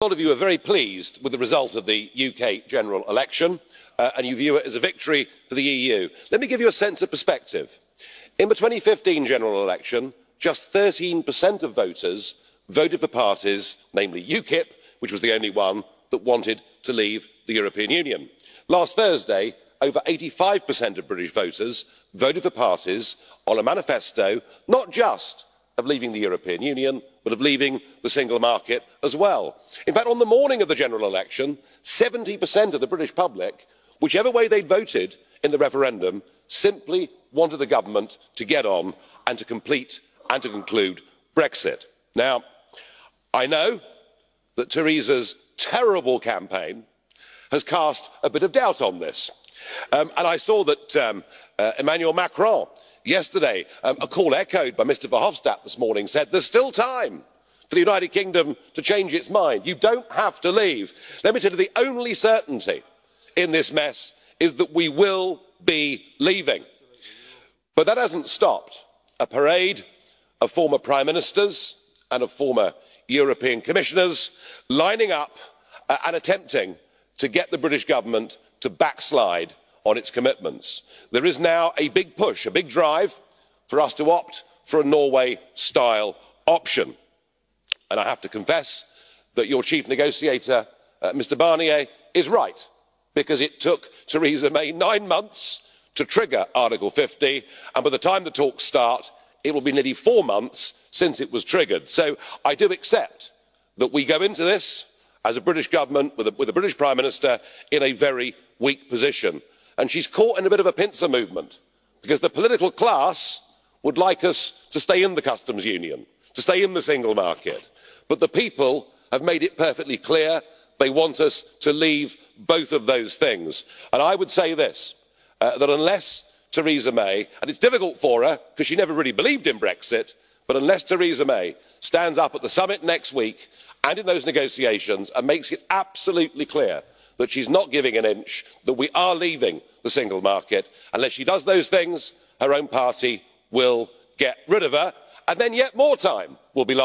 A lot of you are very pleased with the result of the UK general election, and you view it as a victory for the EU. Let me give you a sense of perspective. In the 2015 general election, just 13% of voters voted for parties, namely UKIP, which was the only one that wanted to leave the European Union. Last Thursday, over 85% of British voters voted for parties on a manifesto not just of leaving the European Union, but of leaving the single market as well. In fact, on the morning of the general election, 70% of the British public, whichever way they'd voted in the referendum, simply wanted the government to get on and to complete and to conclude Brexit. Now, I know that Theresa's terrible campaign has cast a bit of doubt on this. And I saw that Emmanuel Macron yesterday, a call echoed by Mr Verhofstadt this morning, said there's still time for the United Kingdom to change its mind. You don't have to leave. Let me tell you, the only certainty in this mess is that we will be leaving. But that hasn't stopped a parade of former prime ministers and of former European commissioners lining up and attempting to get the British government to backslide on its commitments. There is now a big push, a big drive for us to opt for a Norway-style option. And I have to confess that your chief negotiator, Mr Barnier, is right, because it took Theresa May 9 months to trigger Article 50, and by the time the talks start, it will be nearly 4 months since it was triggered. So I do accept that we go into this as a British government with a British Prime Minister in a very weak position. And she's caught in a bit of a pincer movement, because the political class would like us to stay in the customs union, to stay in the single market. But the people have made it perfectly clear they want us to leave both of those things. And I would say this, that unless Theresa May, and it's difficult for her because she never really believed in Brexit, but unless Theresa May stands up at the summit next week and in those negotiations and makes it absolutely clear that she's not giving an inch, that we are leaving the single market, unless she does those things, her own party will get rid of her, and then yet more time will be lost.